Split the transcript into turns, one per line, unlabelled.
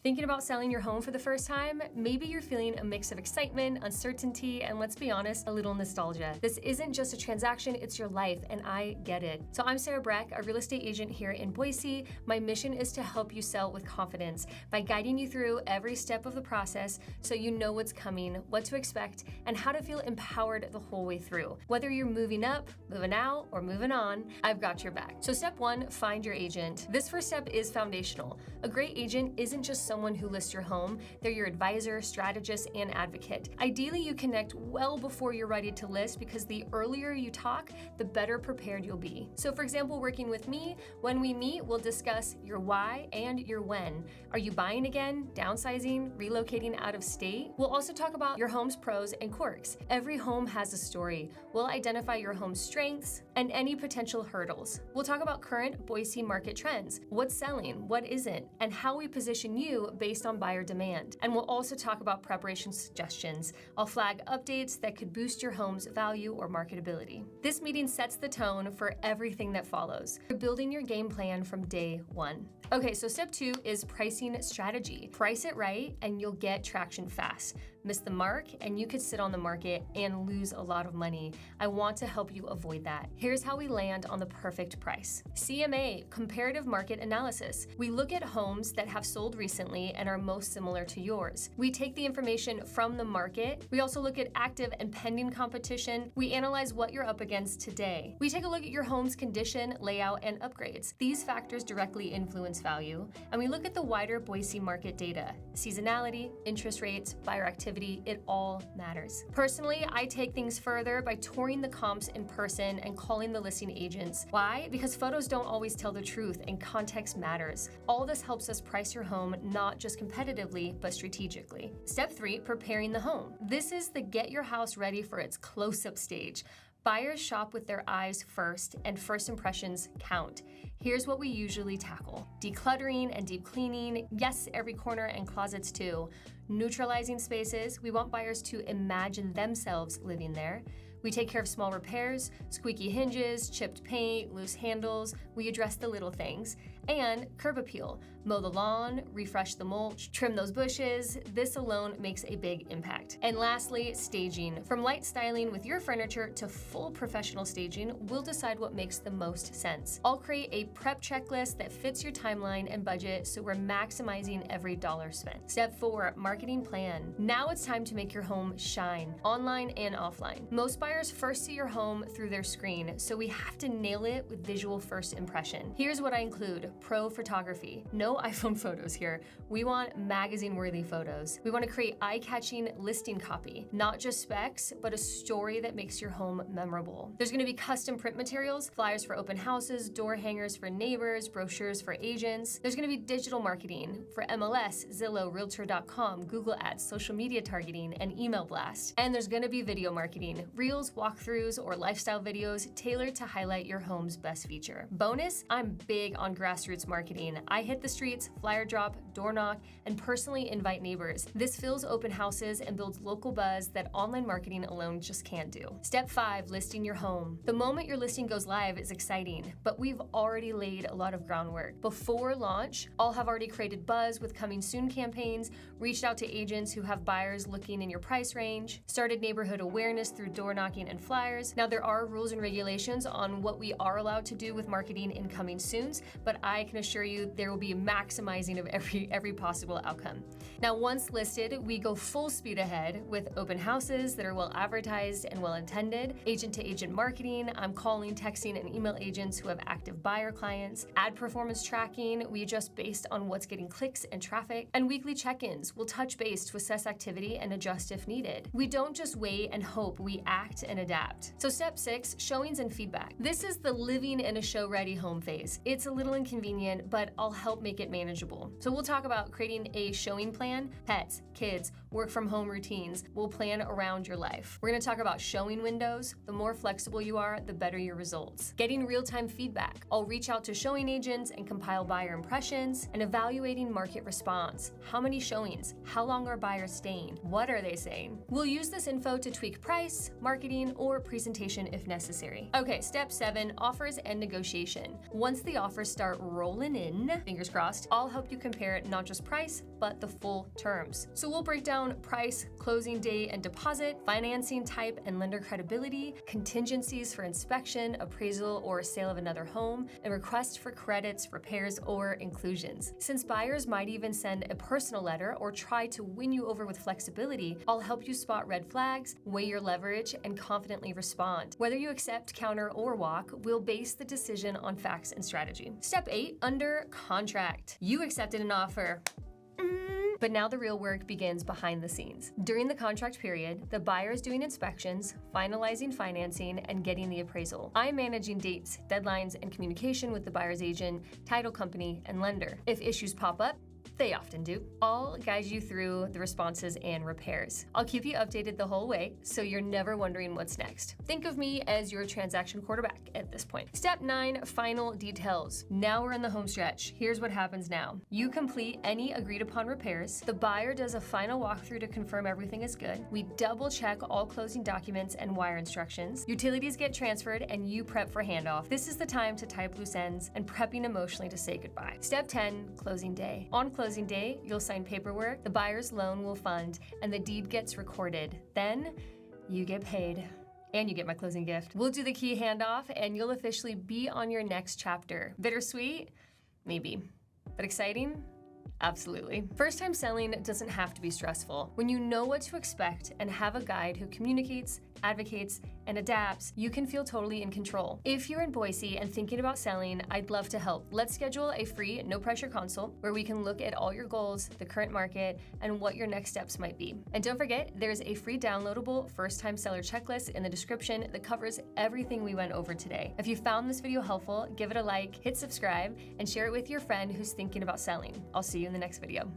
Thinking about selling your home for the first time? Maybe you're feeling a mix of excitement, uncertainty, and let's be honest, a little nostalgia. This isn't just a transaction, it's your life, and I get it. So I'm Sarah Breck, a real estate agent here in Boise. My mission is to help you sell with confidence by guiding you through every step of the process so you know what's coming, what to expect, and how to feel empowered the whole way through. Whether you're moving up, moving out, or moving on, I've got your back. So step one, find your agent. This first step is foundational. A great agent isn't just someone who lists your home, they're your advisor, strategist, and advocate. Ideally, you connect well before you're ready to list because the earlier you talk, the better prepared you'll be. So for example, working with me, when we meet, we'll discuss your why and your when. Are you buying again, downsizing, relocating out of state? We'll also talk about your home's pros and quirks. Every home has a story. We'll identify your home's strengths and any potential hurdles. We'll talk about current Boise market trends, what's selling, what isn't, and how we position you based on buyer demand. And we'll also talk about preparation suggestions. I'll flag updates that could boost your home's value or marketability. This meeting sets the tone for everything that follows. You're building your game plan from day one. Okay, so step two is pricing strategy. Price it right and you'll get traction fast. Miss the mark and you could sit on the market and lose a lot of money. I want to help you avoid that. Here's how we land on the perfect price. CMA, comparative market analysis. We look at homes that have sold recently and are most similar to yours. We take the information from the market. We also look at active and pending competition. We analyze what you're up against today. We take a look at your home's condition, layout, and upgrades. These factors directly influence value. And we look at the wider Boise market data. Seasonality, interest rates, buyer activity, it all matters. Personally, I take things further by touring the comps in person and calling the listing agents. Why? Because photos don't always tell the truth and context matters. All this helps us price your home not just competitively, but strategically. Step three, preparing the home. This is the get your house ready for its close-up stage. Buyers shop with their eyes first, and first impressions count. Here's what we usually tackle. Decluttering and deep cleaning, yes, every corner and closets too. Neutralizing spaces, we want buyers to imagine themselves living there. We take care of small repairs, squeaky hinges, chipped paint, loose handles. We address the little things. And curb appeal, mow the lawn, refresh the mulch, trim those bushes. This alone makes a big impact. And lastly, staging. From light styling with your furniture to full professional staging, we'll decide what makes the most sense. I'll create a prep checklist that fits your timeline and budget so we're maximizing every dollar spent. Step four, marketing plan. Now it's time to make your home shine, online and offline. Most buyers first see your home through their screen, so we have to nail it with visual first impression. Here's what I include. Pro photography. No iPhone photos here. We want magazine-worthy photos. We want to create eye-catching listing copy, not just specs, but a story that makes your home memorable. There's going to be custom print materials, flyers for open houses, door hangers for neighbors, brochures for agents. There's going to be digital marketing for MLS, Zillow, Realtor.com, Google Ads, social media targeting, and email blast. And there's going to be video marketing, reels, walkthroughs, or lifestyle videos tailored to highlight your home's best feature. Bonus, I'm big on grassroots marketing. I hit the streets, flyer drop, door knock, and personally invite neighbors. This fills open houses and builds local buzz that online marketing alone just can't do. Step five, listing your home. The moment your listing goes live is exciting, but we've already laid a lot of groundwork. Before launch, I'll have already created buzz with coming soon campaigns, reached out to agents who have buyers looking in your price range, started neighborhood awareness through door knocking and flyers. Now there are rules and regulations on what we are allowed to do with marketing in coming soons, but I can assure you there will be a maximizing of every possible outcome. Now, once listed, we go full speed ahead with open houses that are well advertised and well intended, agent-to-agent marketing. I'm calling, texting, and email agents who have active buyer clients, ad performance tracking. We adjust based on what's getting clicks and traffic, and weekly check-ins. We'll touch base to assess activity and adjust if needed. We don't just wait and hope, we act and adapt. So step six, showings and feedback. This is the living in a show-ready home phase. It's a little inconvenient, but I'll help make it manageable. So we'll talk about creating a showing plan, pets, kids, work from home routines. We'll plan around your life. We're gonna talk about showing windows. The more flexible you are, the better your results. Getting real-time feedback. I'll reach out to showing agents and compile buyer impressions, and evaluating market response. How many showings? How long are buyers staying? What are they saying? We'll use this info to tweak price, marketing, or presentation if necessary. Okay, step 7, offers and negotiation. Once the offers start rolling in, fingers crossed, I'll help you compare not just price, but the full terms. So we'll break down price, closing date and deposit, financing type and lender credibility, contingencies for inspection, appraisal, or sale of another home, and requests for credits, repairs, or inclusions. Since buyers might even send a personal letter or try to win you over with flexibility, I'll help you spot red flags, weigh your leverage, and confidently respond. Whether you accept, counter, or walk, we'll base the decision on facts and strategy. Step 8, under contract. You accepted an offer. But now the real work begins behind the scenes. During the contract period, the buyer is doing inspections, finalizing financing, and getting the appraisal. I'm managing dates, deadlines, and communication with the buyer's agent, title company, and lender. If issues pop up, they often do, I'll guide you through the responses and repairs. I'll keep you updated the whole way, so you're never wondering what's next. Think of me as your transaction quarterback at this point. Step 9, final details. Now we're in the home stretch. Here's what happens now. You complete any agreed upon repairs. The buyer does a final walkthrough to confirm everything is good. We double check all closing documents and wire instructions. Utilities get transferred and you prep for handoff. This is the time to tie up loose ends and prepping emotionally to say goodbye. Step 10, closing day. On closing day, you'll sign paperwork, the buyer's loan will fund, and the deed gets recorded. Then you get paid. And you get my closing gift. We'll do the key handoff and you'll officially be on your next chapter. Bittersweet? Maybe. But exciting? Absolutely. First-time selling doesn't have to be stressful. When you know what to expect and have a guide who communicates, advocates, and adapts, you can feel totally in control. If you're in Boise and thinking about selling, I'd love to help. Let's schedule a free, no-pressure consult where we can look at all your goals, the current market, and what your next steps might be. And don't forget, there's a free downloadable first-time seller checklist in the description that covers everything we went over today. If you found this video helpful, give it a like, hit subscribe, and share it with your friend who's thinking about selling. I'll see you in the next video.